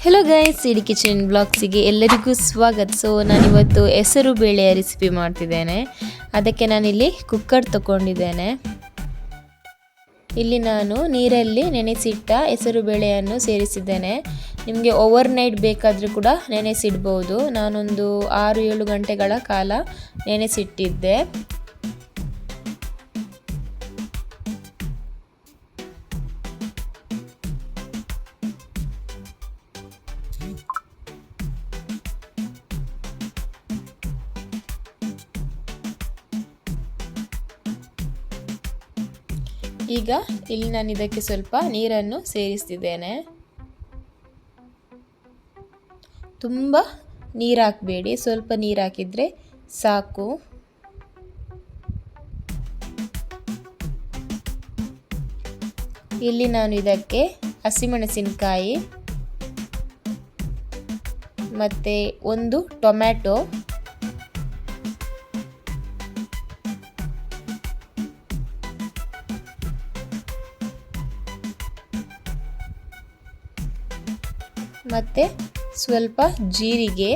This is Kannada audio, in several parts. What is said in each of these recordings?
ಹೆಲೋ ಗೈಸ್, ಸಿಡಿ ಕಿಚನ್ ಬ್ಲಾಗ್ಸಿಗೆ ಎಲ್ಲರಿಗೂ ಸ್ವಾಗತ. ನಾನಿವತ್ತು ಹೆಸರು ಬೇಳೆಯ ರೆಸಿಪಿ ಮಾಡ್ತಿದ್ದೇನೆ. ಅದಕ್ಕೆ ನಾನಿಲ್ಲಿ ಕುಕ್ಕರ್ ತಗೊಂಡಿದ್ದೇನೆ. ಇಲ್ಲಿ ನಾನು ನೀರಲ್ಲಿ ನೆನೆಸಿಟ್ಟ ಹೆಸರು ಬೇಳೆಯನ್ನು ಸೇರಿಸಿದ್ದೇನೆ. ನಿಮಗೆ ಓವರ್ ನೈಟ್ ಬೇಕಾದರೂ ಕೂಡ ನೆನೆಸಿಡ್ಬೋದು. ನಾನೊಂದು 6-7 ಗಂಟೆಗಳ ಕಾಲ ನೆನೆಸಿಟ್ಟಿದ್ದೆ. ಈಗ ಇಲ್ಲಿ ನಾನು ಇದಕ್ಕೆ ಸ್ವಲ್ಪ ನೀರನ್ನು ಸೇರಿಸ್ತಿದ್ದೇನೆ. ತುಂಬ ನೀರು ಹಾಕಬೇಡಿ, ಸ್ವಲ್ಪ ನೀರು ಹಾಕಿದರೆ ಸಾಕು. ಇಲ್ಲಿ ನಾನು ಇದಕ್ಕೆ ಹಸಿಮೆಣಸಿನಕಾಯಿ ಮತ್ತು ಒಂದು ಟೊಮ್ಯಾಟೊ, ಮತ್ತು ಸ್ವಲ್ಪ ಜೀರಿಗೆ,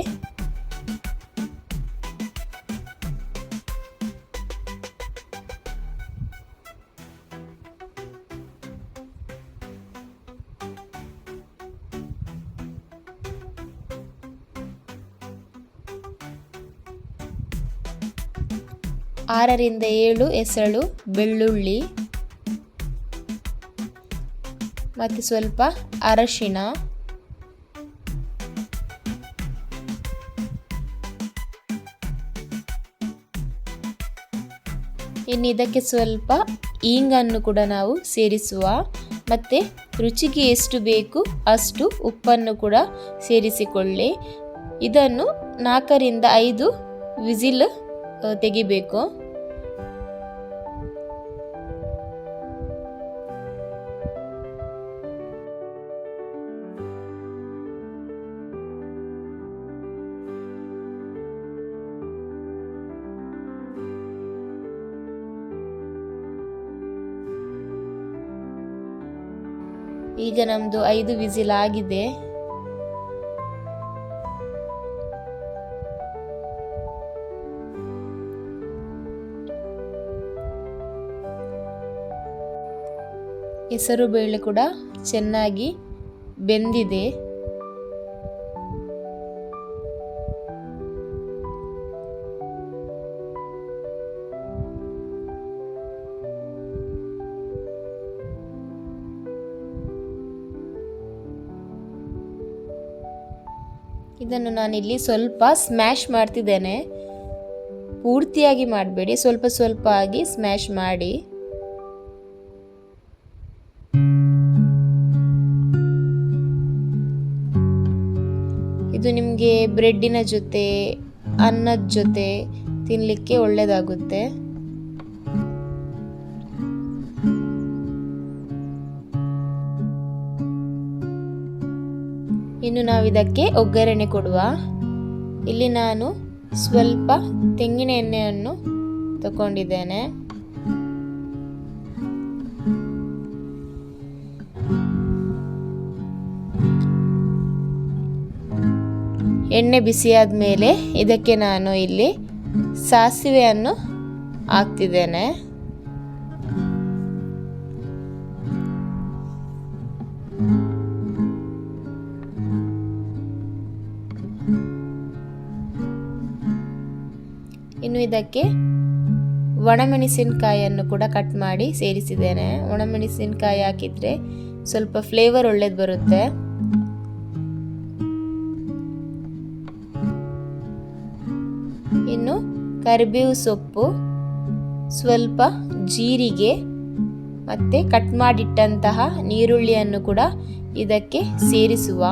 ಆರರಿಂದ 7 ಎಸಳು ಬೆಳ್ಳುಳ್ಳಿ ಮತ್ತು ಸ್ವಲ್ಪ ಅರಶಿನ, ಇನ್ನು ಇದಕ್ಕೆ ಸ್ವಲ್ಪ ಇಂಗನ್ನು ಕೂಡ ನಾವು ಸೇರಿಸುವ. ಮತ್ತು ರುಚಿಗೆ ಎಷ್ಟು ಬೇಕು ಅಷ್ಟು ಉಪ್ಪನ್ನು ಕೂಡ ಸೇರಿಸಿಕೊಳ್ಳಿ. ಇದನ್ನು 4ರಿಂದ 5 ವಿಸಿಲ್ ತೆಗಿಬೇಕು. ಈಗ ನಮ್ಮದು 5 ವಿಸಿಲ್ ಆಗಿದೆ. ಹೆಸರು ಬೇಳೆ ಕೂಡ ಚೆನ್ನಾಗಿ ಬೆಂದಿದೆ. ಇದನ್ನು ನಾನಿಲ್ಲಿ ಸ್ವಲ್ಪ ಸ್ಮ್ಯಾಶ್ ಮಾಡ್ತಿದ್ದೇನೆ. ಪೂರ್ತಿಯಾಗಿ ಮಾಡಬೇಡಿ, ಸ್ವಲ್ಪ ಸ್ವಲ್ಪ ಆಗಿ ಸ್ಮ್ಯಾಶ್ ಮಾಡಿ. ಇದು ನಿಮಗೆ ಬ್ರೆಡ್ಡಿನ ಜೊತೆ, ಅನ್ನದ ಜೊತೆ ತಿನ್ನಲಿಕ್ಕೆ ಒಳ್ಳೆಯದಾಗುತ್ತೆ. ಇನ್ನು ನಾವು ಇದಕ್ಕೆ ಒಗ್ಗರಣೆ ಕೊಡುವ. ಇಲ್ಲಿ ನಾನು ಸ್ವಲ್ಪ ತೆಂಗಿನ ಎಣ್ಣೆಯನ್ನು ತಗೊಂಡಿದ್ದೇನೆ. ಎಣ್ಣೆ ಬಿಸಿಯಾದ ಮೇಲೆ ಇದಕ್ಕೆ ನಾನು ಇಲ್ಲಿ ಸಾಸಿವೆಯನ್ನು ಹಾಕ್ತಿದ್ದೇನೆ. ಇನ್ನು ಇದಕ್ಕೆ ಒಣಮೆಣಸಿನಕಾಯಿಯನ್ನು ಕೂಡ ಕಟ್ ಮಾಡಿ ಸೇರಿಸಿದ್ದೇನೆ. ಒಣಮೆಣಸಿನಕಾಯಿ ಹಾಕಿದರೆ ಸ್ವಲ್ಪ ಫ್ಲೇವರ್ ಒಳ್ಳೇದು ಬರುತ್ತೆ. ಇನ್ನು ಕರಿಬೇವು ಸೊಪ್ಪು, ಸ್ವಲ್ಪ ಜೀರಿಗೆ ಮತ್ತು ಕಟ್ ಮಾಡಿಟ್ಟಂತಹ ನೀರುಳ್ಳಿಯನ್ನು ಕೂಡ ಇದಕ್ಕೆ ಸೇರಿಸುವ.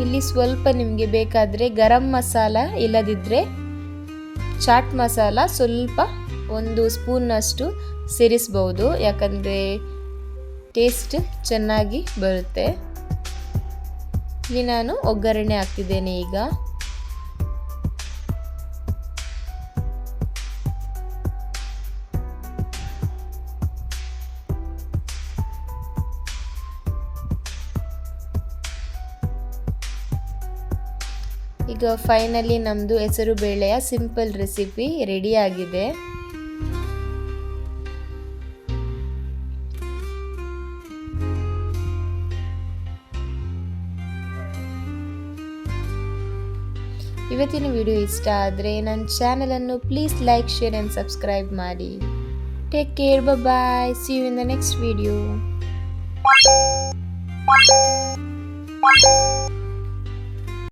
ಇಲ್ಲಿ ಸ್ವಲ್ಪ ನಿಮಗೆ ಬೇಕಾದರೆ ಗರಂ ಮಸಾಲ ಇಲ್ಲದಿದ್ದರೆ ಚಾಟ್ ಮಸಾಲ ಸ್ವಲ್ಪ 1 ಸ್ಪೂನ್ನಷ್ಟು ಸೇರಿಸಬಹುದು, ಯಾಕಂದರೆ ಟೇಸ್ಟ್ ಚೆನ್ನಾಗಿ ಬರುತ್ತೆ. ಇಲ್ಲಿ ನಾನು ಒಗ್ಗರಣೆ ಹಾಕ್ತಿದ್ದೇನೆ. ಈಗ ಫೈನಲಿ ನಮ್ಮದು ಹೆಸರು ಬೇಳೆಯ ಸಿಂಪಲ್ ರೆಸಿಪಿ ರೆಡಿ ಆಗಿದೆ. ಇವತ್ತಿನ ವಿಡಿಯೋ ಇಷ್ಟ ಆದರೆ ನನ್ನ ಚಾನಲನ್ನು please like, share and subscribe ಮಾಡಿ. Take care, bye, see you in the next video.